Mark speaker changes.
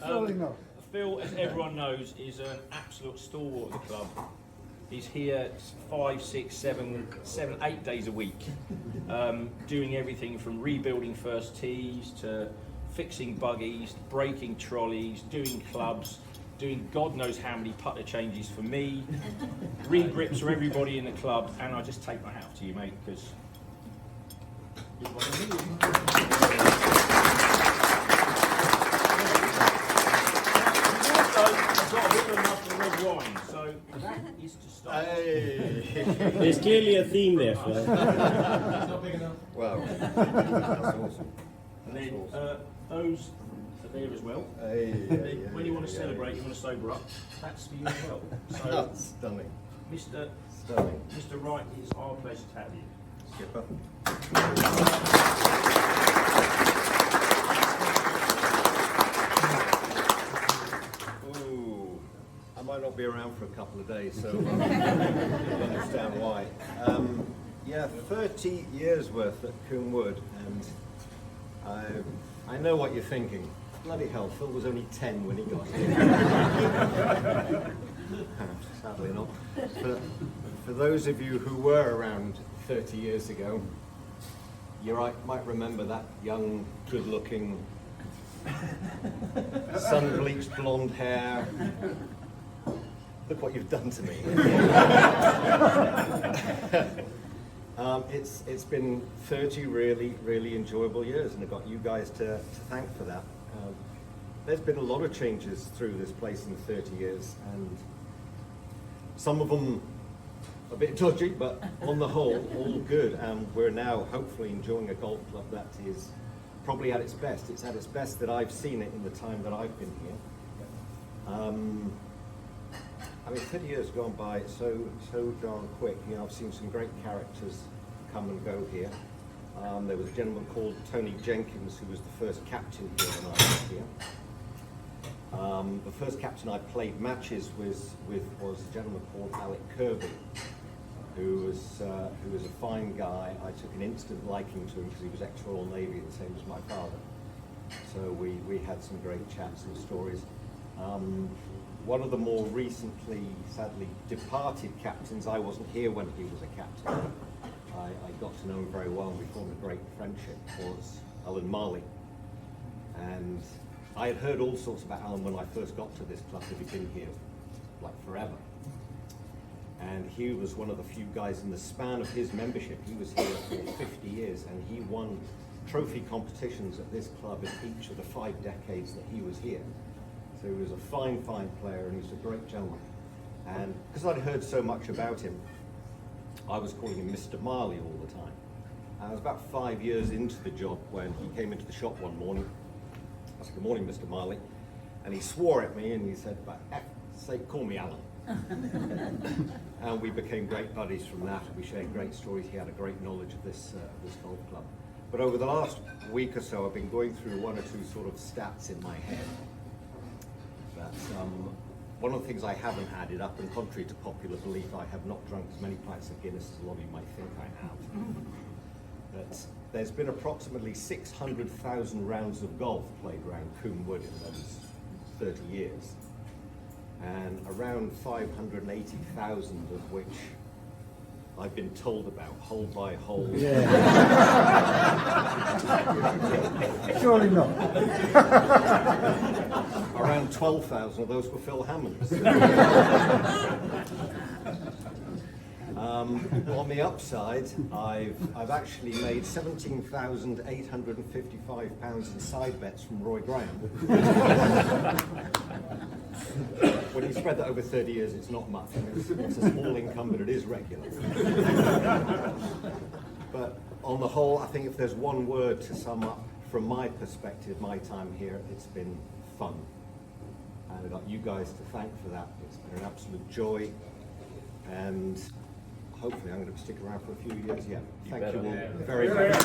Speaker 1: Surely not.
Speaker 2: Phil, as everyone knows, is an absolute stalwart of the club. He's here 5, 6, 7, 8 days a week, doing everything from rebuilding first tees to fixing buggies, breaking trolleys, doing clubs, doing God knows how many putter changes for me, re-grips for everybody in the club, and I just take my hat off to you, mate, because you're one of me. I've got a bit enough for red wine, so that is to start.
Speaker 3: Hey.
Speaker 4: There's clearly a theme there, Phil.
Speaker 3: It's not big enough. Wow. That's awesome.
Speaker 2: And then those are there as well. When you want to celebrate, you want to sober up, that's for you as well. So,
Speaker 3: That's stunning.
Speaker 2: Mr.
Speaker 3: Stunning.
Speaker 2: Mr. Wright, it's our pleasure to have you.
Speaker 3: Skipper. Ooh, I might not be around for a couple of days, so you'll understand why. Yeah, 30 years worth at Coombe Wood, and I know what you're thinking. Bloody hell, Phil was only 10 when he got here. Sadly not. For those of you who were around 30 years ago, you might remember that young, good-looking, sun-bleached blonde hair. Look what you've done to me. It's been 30 really, really enjoyable years, and I've got you guys to thank for that. There's been a lot of changes through this place in 30 years, and some of them a bit dodgy, but on the whole, all good. And we're now hopefully enjoying a golf club that is probably at its best. It's at its best that I've seen it in the time that I've been here. I mean, 30 years gone by so darn quick. You know, I've seen some great characters come and go here. There was a gentleman called Tony Jenkins who was the first captain here when I was here. The first captain I played matches with was a gentleman called Alec Kirby, who was a fine guy. I took an instant liking to him because he was ex-Royal Navy, the same as my father. So we had some great chats and stories. One of the more recently, sadly, departed captains, I wasn't here when he was a captain. I got to know him very well and we formed a great friendship, was Alan Marley. And I had heard all sorts about Alan when I first got to this club, because he'd been here like forever. And he was one of the few guys in the span of his membership. He was here for 50 years and he won trophy competitions at this club in each of the 5 decades that he was here. So he was a fine, fine player and he was a great gentleman. And because I'd heard so much about him, I was calling him Mr. Marley all the time. And I was about 5 years into the job when he came into the shop one morning. I said, "Good morning, Mr. Marley." And he swore at me and he said, "But call me Alan." And we became great buddies from that. We shared great stories. He had a great knowledge of this golf club. But over the last week or so, I've been going through 1 or 2 sort of stats in my head. That one of the things I haven't added up, and contrary to popular belief, I have not drunk as many pints of Guinness as a lot of you might think I have. But there's been approximately 600,000 rounds of golf played around Coombe Wood in those 30 years. And around 580,000 of which I've been told about, hole by hole.
Speaker 1: Yeah. Surely not.
Speaker 3: Around 12,000 of those were Phil Hammond's. On the upside, I've actually made £17,855 in side bets from Roy Graham. When you spread that over 30 years, it's not much. I mean, it's a small income, but it is regular. But on the whole, I think if there's one word to sum up from my perspective, my time here, it's been fun. And I've got you guys to thank for that. It's been an absolute joy. And hopefully I'm going to stick around for a few years yet. Thank you all very, very much.